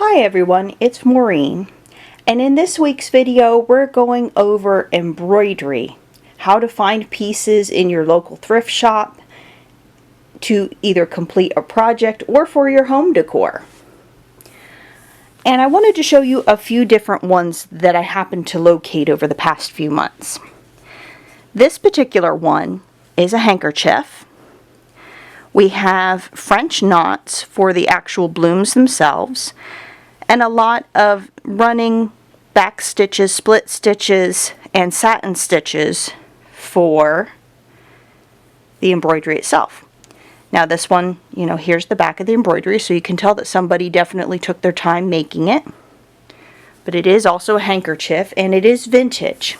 Hi everyone, it's Maureen, and in this week's video we're going over embroidery, how to find pieces in your local thrift shop to either complete a project or for your home decor. And I wanted to show you a few different ones that I happened to locate over the past few months. This particular one is a handkerchief. We have French knots for the actual blooms themselves, and a lot of running back stitches, split stitches, and satin stitches for the embroidery itself. Now this one, here's the back of the embroidery, so you can tell that somebody definitely took their time making it. But it is also a handkerchief, and it is vintage.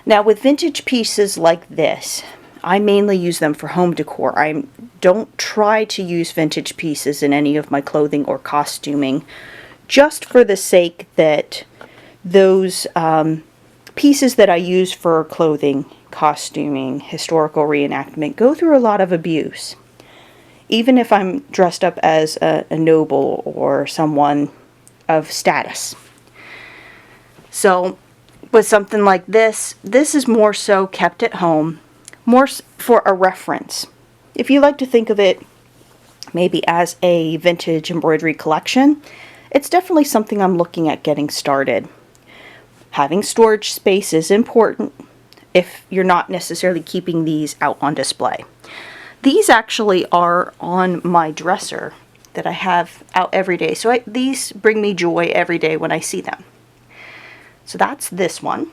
Now with vintage pieces like this, I mainly use them for home decor. I don't try to use vintage pieces in any of my clothing or costuming, just for the sake that those pieces that I use for clothing, costuming, historical reenactment go through a lot of abuse. Even if I'm dressed up as a noble or someone of status. So with something like this is more so kept at home, more for a reference. If you like to think of it maybe as a vintage embroidery collection, it's definitely something I'm looking at getting started. Having storage space is important if you're not necessarily keeping these out on display. These actually are on my dresser that I have out every day, so these bring me joy every day when I see them. So that's this one.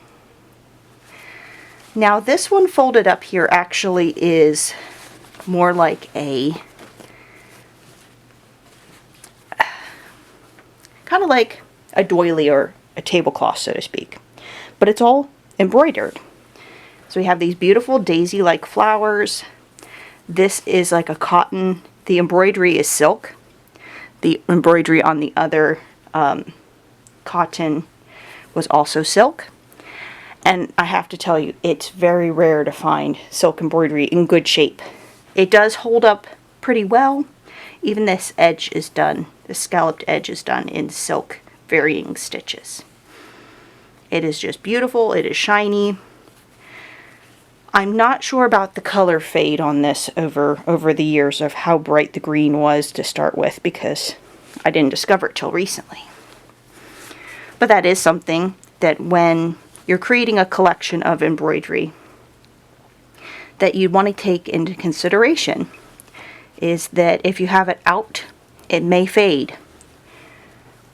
Now this one folded up here actually is more like a kind of like a doily or a tablecloth, so to speak. But it's all embroidered. So we have these beautiful daisy-like flowers. This is like a cotton. The embroidery is silk. The embroidery on the other cotton was also silk. And I have to tell you, it's very rare to find silk embroidery in good shape. It does hold up pretty well. Even this edge is done, the scalloped edge is done in silk varying stitches. It is just beautiful, it is shiny. I'm not sure about the color fade on this over the years of how bright the green was to start with, because I didn't discover it till recently. But that is something that when you're creating a collection of embroidery that you want to take into consideration, is that if you have it out, it may fade.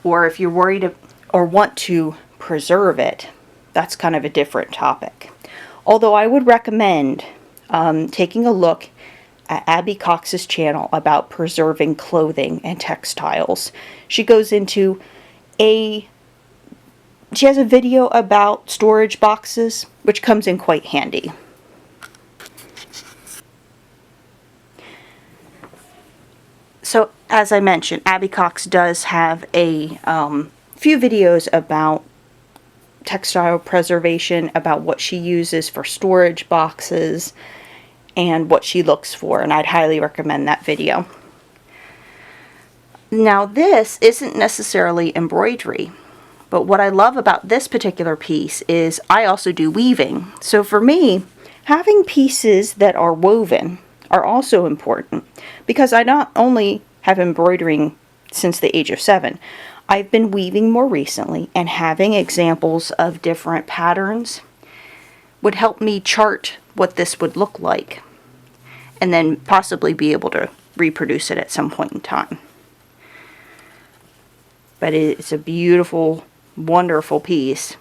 Or if you're worried or want to preserve it, that's kind of a different topic. Although I would recommend taking a look at Abby Cox's channel about preserving clothing and textiles. She goes into she has a video about storage boxes, which comes in quite handy. So, as I mentioned, Abby Cox does have a few videos about textile preservation, about what she uses for storage boxes, and what she looks for, and I'd highly recommend that video. Now, this isn't necessarily embroidery, but what I love about this particular piece is I also do weaving. So for me, having pieces that are woven are also important, because I not only have embroidering since the age of 7, I've been weaving more recently, and having examples of different patterns would help me chart what this would look like, and then possibly be able to reproduce it at some point in time. But it's a beautiful, wonderful piece,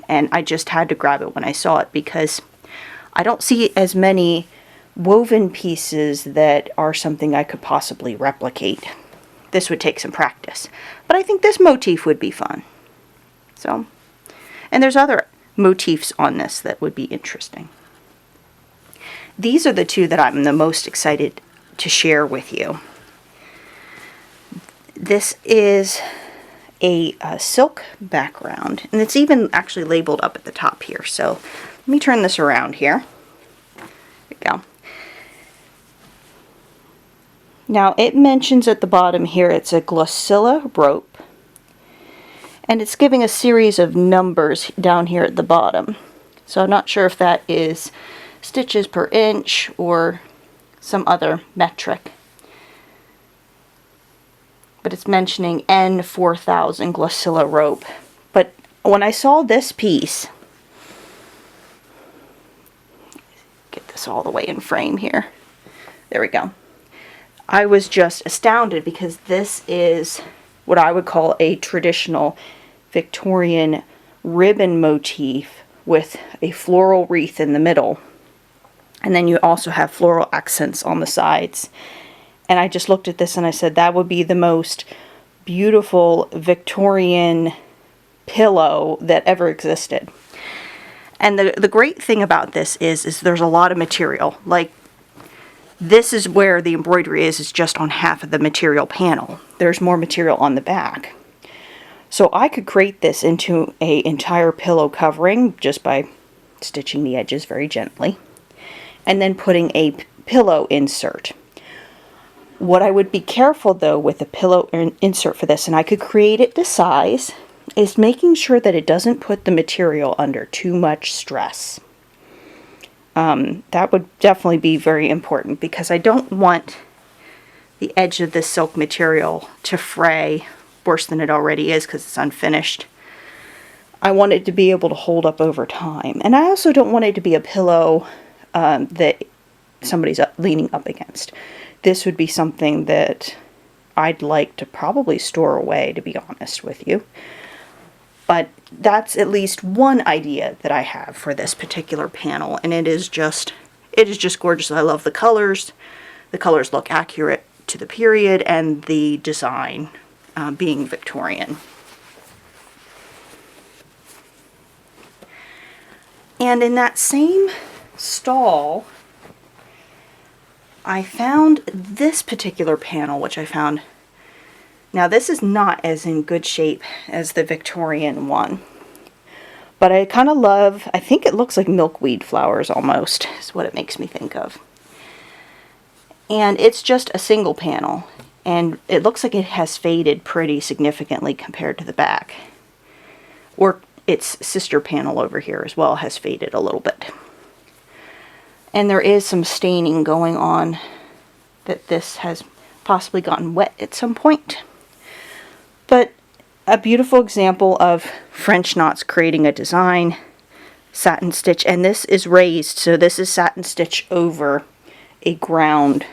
and I just had to grab it when I saw it, because I don't see as many woven pieces that are something I could possibly replicate. This would take some practice, but I think this motif would be fun. So, and there's other motifs on this that would be interesting. These are the two that I'm the most excited to share with you. This is a silk background, and it's even actually labeled up at the top here. So let me turn this around here. There we go. Now it mentions at the bottom here it's a Glossilla rope, And it's giving a series of numbers down here at the bottom. So I'm not sure if that is stitches per inch or some other metric. But it's mentioning N4000 Glacilla rope. But when I saw this piece, get this all the way in frame here. There we go. I was just astounded because this is what I would call a traditional Victorian ribbon motif with a floral wreath in the middle. And then you also have floral accents on the sides. And I just looked at this and I said that would be the most beautiful Victorian pillow that ever existed. And the great thing about this is there's a lot of material. Like, this is where the embroidery is just on half of the material panel. There's more material on the back. So I could create this into an entire pillow covering just by stitching the edges very gently. And then putting a pillow insert. What I would be careful though with the pillow insert for this, and I could create it to size, is making sure that it doesn't put the material under too much stress. That would definitely be very important because I don't want the edge of this silk material to fray worse than it already is because it's unfinished. I want it to be able to hold up over time. And I also don't want it to be a pillow that somebody's leaning up against. This would be something that I'd like to probably store away, to be honest with you. But that's at least one idea that I have for this particular panel, and it is just gorgeous. I love the colors. The colors look accurate to the period, and the design being Victorian. And in that same stall, I found this particular panel, which I found. Now this is not as in good shape as the Victorian one, but I kind of love, I think it looks like milkweed flowers almost, is what it makes me think of. And it's just a single panel, and it looks like it has faded pretty significantly compared to the back. Or its sister panel over here as well has faded a little bit. And there is some staining going on, that this has possibly gotten wet at some point. But a beautiful example of French knots creating a design, satin stitch, and this is raised, so this is satin stitch over a ground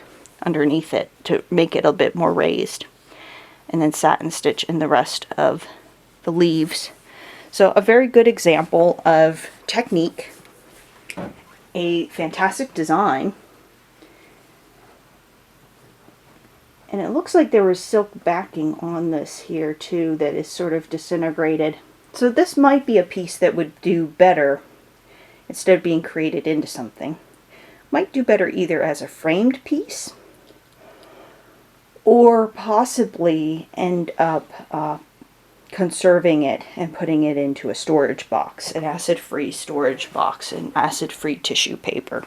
underneath it to make it a bit more raised. And then satin stitch in the rest of the leaves. So a very good example of technique, a fantastic design, and it looks like there was silk backing on this here too that is sort of disintegrated. So this might be a piece that would do better instead of being created into something. Might do better either as a framed piece or possibly end up conserving it and putting it into a storage box, an acid-free storage box, and acid-free tissue paper,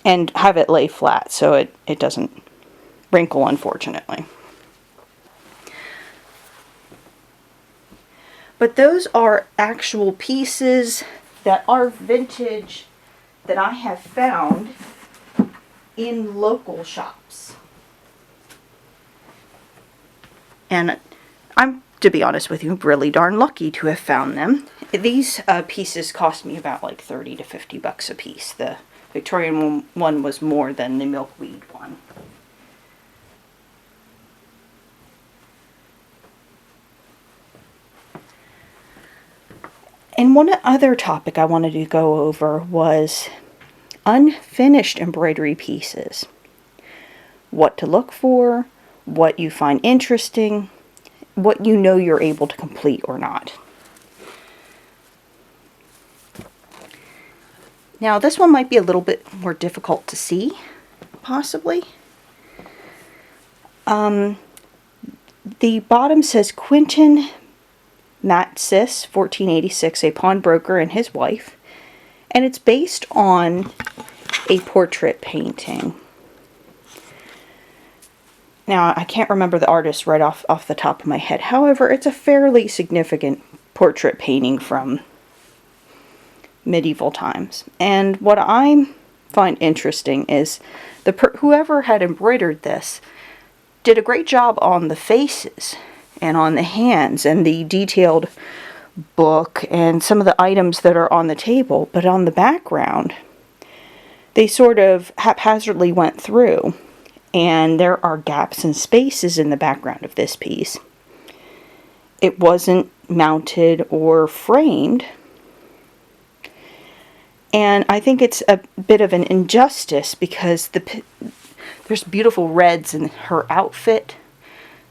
and have it lay flat so it doesn't wrinkle, unfortunately. But those are actual pieces that are vintage that I have found in local shops. And I'm, to be honest with you, really darn lucky to have found them. These pieces cost me about like 30 to 50 bucks a piece. The Victorian one was more than the milkweed one. And one other topic I wanted to go over was unfinished embroidery pieces. What to look for, what you find interesting, what you know you're able to complete or not. Now this one might be a little bit more difficult to see, possibly. The bottom says Quentin Matsis, 1486, a pawnbroker and his wife, and it's based on a portrait painting. Now, I can't remember the artist right off the top of my head. However, it's a fairly significant portrait painting from medieval times. And what I find interesting is whoever had embroidered this did a great job on the faces and on the hands and the detailed book and some of the items that are on the table, but on the background they sort of haphazardly went through, and there are gaps and spaces in the background of this piece. It wasn't mounted or framed, and I think it's a bit of an injustice because there's beautiful reds in her outfit,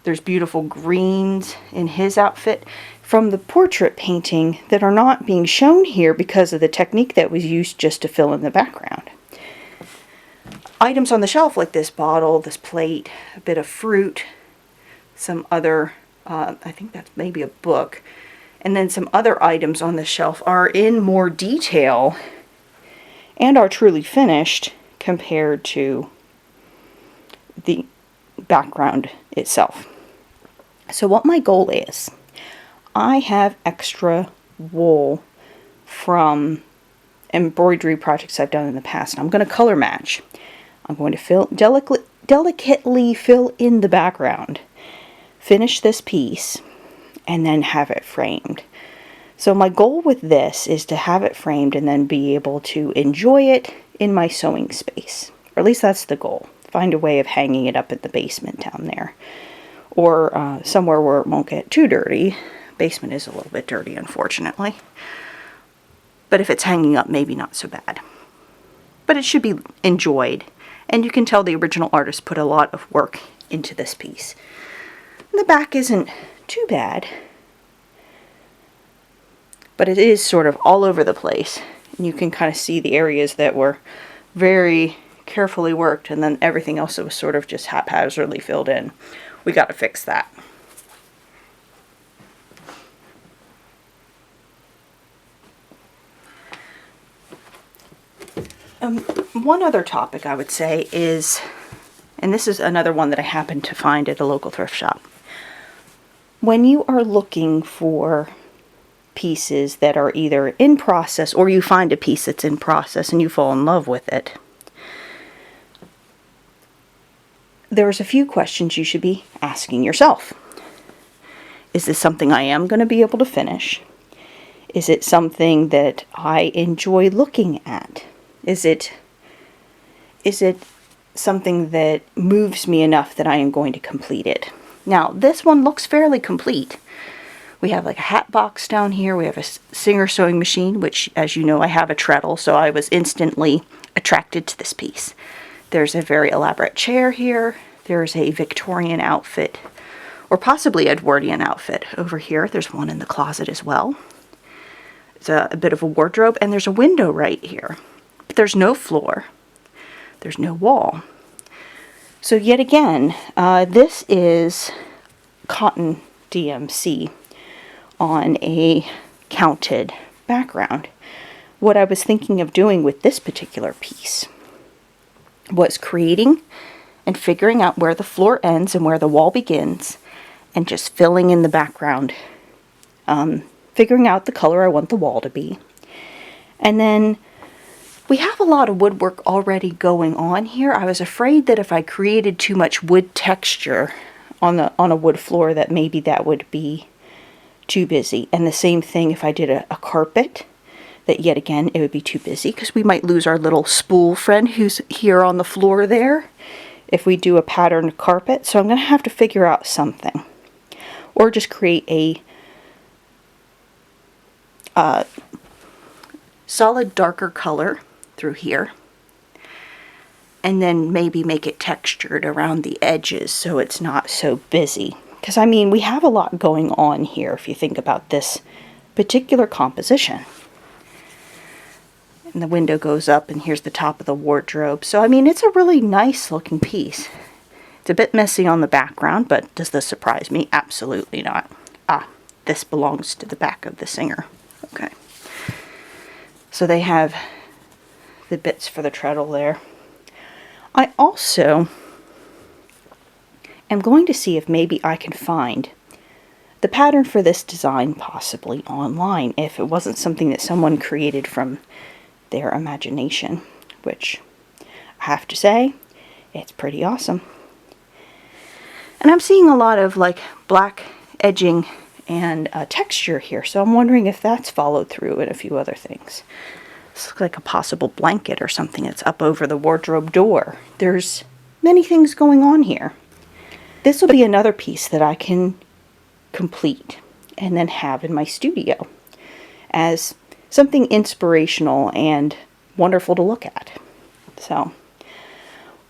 there's beautiful greens in his outfit from the portrait painting that are not being shown here because of the technique that was used just to fill in the background. Items on the shelf like this bottle, this plate, a bit of fruit, some other, I think that's maybe a book, and then some other items on the shelf are in more detail and are truly finished compared to the background itself. So what my goal is, I have extra wool from embroidery projects I've done in the past, and I'm going to color match. I'm going to delicately fill in the background, finish this piece, and then have it framed. So my goal with this is to have it framed and then be able to enjoy it in my sewing space. Or at least that's the goal. Find a way of hanging it up in the basement down there. Or somewhere where it won't get too dirty. Basement is a little bit dirty, unfortunately. But if it's hanging up, maybe not so bad. But it should be enjoyed. And you can tell the original artist put a lot of work into this piece. And the back isn't too bad. But it is sort of all over the place. And you can kind of see the areas that were very carefully worked, and then everything else that was sort of just haphazardly filled in. We got to fix that. One other topic I would say is, and this is another one that I happened to find at a local thrift shop. When you are looking for pieces that are either in process, or you find a piece that's in process and you fall in love with it, there's a few questions you should be asking yourself. Is this something I am going to be able to finish? Is it something that I enjoy looking at? Is it something that moves me enough that I am going to complete it? Now, this one looks fairly complete. We have like a hat box down here. We have a Singer sewing machine, which, as you know, I have a treadle, so I was instantly attracted to this piece. There's a very elaborate chair here. There's a Victorian outfit, or possibly Edwardian outfit over here. There's one in the closet as well. It's a bit of a wardrobe, and there's a window right here. But there's no floor. There's no wall. So yet again, this is cotton DMC on a counted background. What I was thinking of doing with this particular piece was creating and figuring out where the floor ends and where the wall begins, and just filling in the background, figuring out the color I want the wall to be. And then we have a lot of woodwork already going on here. I was afraid that if I created too much wood texture on a wood floor, that maybe that would be too busy. And the same thing if I did a carpet, that yet again it would be too busy, because we might lose our little spool friend who's here on the floor there if we do a patterned carpet. So I'm going to have to figure out something, or just create a solid darker color through here, and then maybe make it textured around the edges so it's not so busy. Because I mean, we have a lot going on here if you think about this particular composition. And the window goes up, and here's the top of the wardrobe. So I mean, it's a really nice looking piece. It's a bit messy on the background, but does this surprise me? Absolutely not. Ah, this belongs to the back of the Singer. Okay. So they have the bits for the treadle there. I also I'm going to see if maybe I can find the pattern for this design possibly online, if it wasn't something that someone created from their imagination, which I have to say, it's pretty awesome. And I'm seeing a lot of like black edging and texture here, so I'm wondering if that's followed through in a few other things. This looks like a possible blanket or something that's up over the wardrobe door. There's many things going on here. This will be another piece that I can complete and then have in my studio as something inspirational and wonderful to look at. So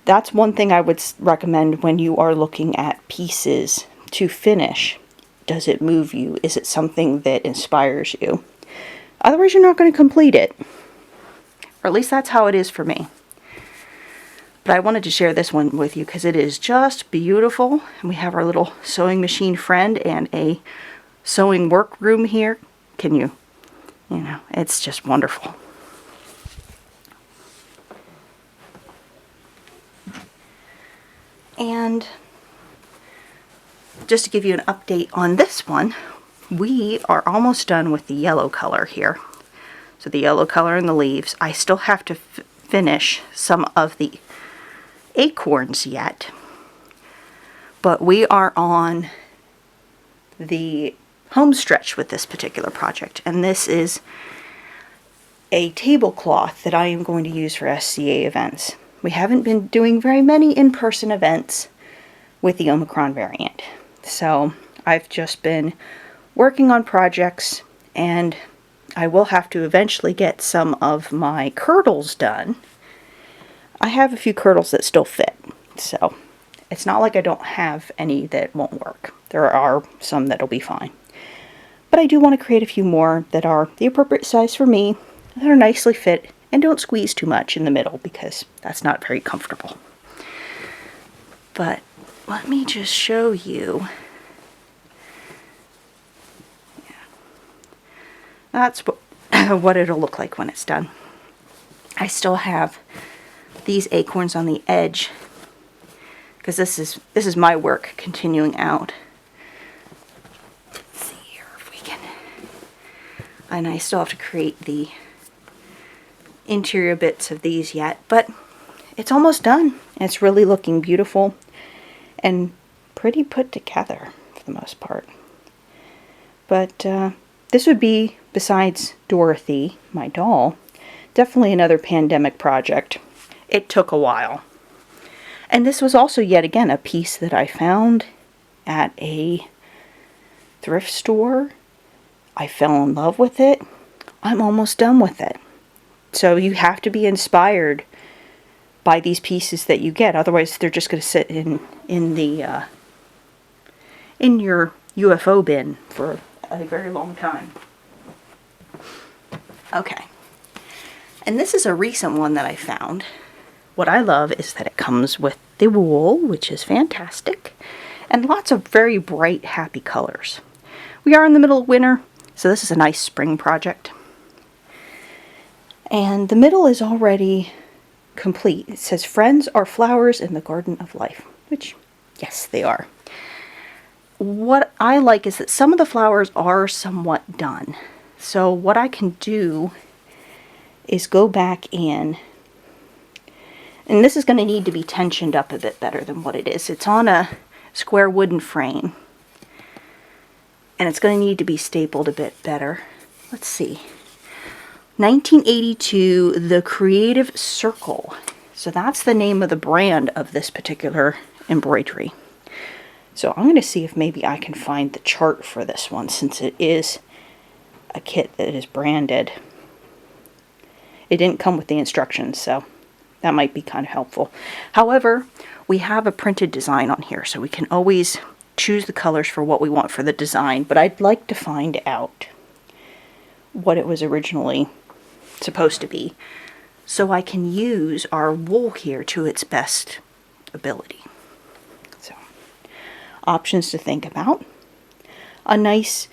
that's one thing I would recommend when you are looking at pieces to finish. Does it move you? Is it something that inspires you? Otherwise, you're not going to complete it. Or at least that's how it is for me. But I wanted to share this one with you because it is just beautiful. And we have our little sewing machine friend and a sewing workroom here. Can you know, it's just wonderful. And just to give you an update on this one, we are almost done with the yellow color here. So the yellow color in the leaves. I still have to finish some of the acorns yet, but we are on the home stretch with this particular project, and this is a tablecloth that I am going to use for SCA events. We haven't been doing very many in-person events with the Omicron variant, so I've just been working on projects, and I will have to eventually get some of my kirtles done. I have a few kirtles that still fit, so it's not like I don't have any that won't work. There are some that'll be fine. But I do want to create a few more that are the appropriate size for me, that are nicely fit, and don't squeeze too much in the middle because that's not very comfortable. But let me just show you. That's what it'll look like when it's done. I still have these acorns on the edge because this is my work continuing out. Let's see here if we can. And I still have to create the interior bits of these yet, but it's almost done. It's really looking beautiful and pretty put together for the most part. But this would be, besides Dorothy, my doll, definitely another pandemic project. It took a while. And this was also yet again a piece that I found at a thrift store. I fell in love with it. I'm almost done with it. So you have to be inspired by these pieces that you get. Otherwise they're just going to sit in your UFO bin for a very long time. Okay. And this is a recent one that I found. What I love is that it comes with the wool, which is fantastic, and lots of very bright, happy colors. We are in the middle of winter, so this is a nice spring project. And the middle is already complete. It says, "Friends are flowers in the garden of life," which, yes, they are. What I like is that some of the flowers are somewhat done. So what I can do is go back in, and this is going to need to be tensioned up a bit better than what it is. It's on a square wooden frame, and it's going to need to be stapled a bit better. Let's see. 1982, The Creative Circle. So that's the name of the brand of this particular embroidery. So I'm going to see if maybe I can find the chart for this one, since it is a kit that is branded. It didn't come with the instructions, so that might be kind of helpful. However, we have a printed design on here, so we can always choose the colors for what we want for the design, but I'd like to find out what it was originally supposed to be, so I can use our wool here to its best ability. So, options to think about. A nice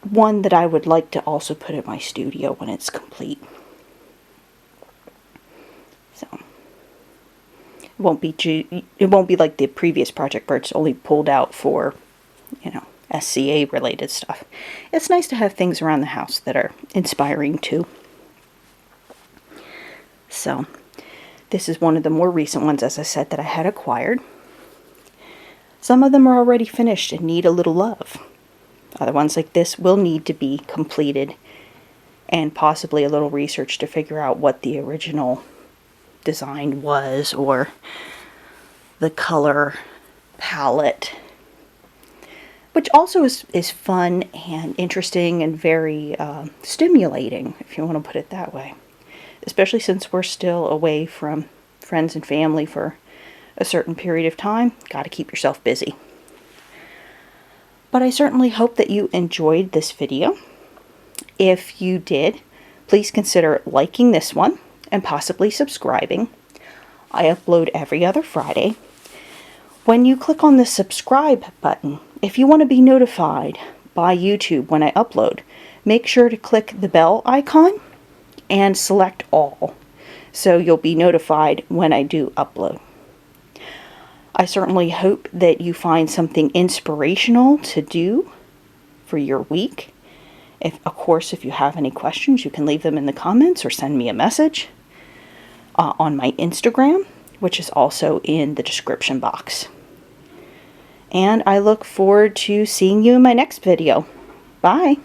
one that I would like to also put in my studio when it's complete. So, It won't be like the previous project where it's only pulled out for, you know, SCA related stuff. It's nice to have things around the house that are inspiring too. So this is one of the more recent ones, as I said, that I had acquired. Some of them are already finished and need a little love. Other ones like this will need to be completed and possibly a little research to figure out what the original design was, or the color palette, which also is fun and interesting and very stimulating, if you want to put it that way. Especially since we're still away from friends and family for a certain period of time. Got to keep yourself busy. But I certainly hope that you enjoyed this video. If you did, please consider liking this one and possibly subscribing. I upload every other Friday. When you click on the subscribe button, if you want to be notified by YouTube when I upload, make sure to click the bell icon and select all, so you'll be notified when I do upload. I certainly hope that you find something inspirational to do for your week. Of course, if you have any questions, you can leave them in the comments or send me a message on my Instagram, which is also in the description box. And I look forward to seeing you in my next video. Bye!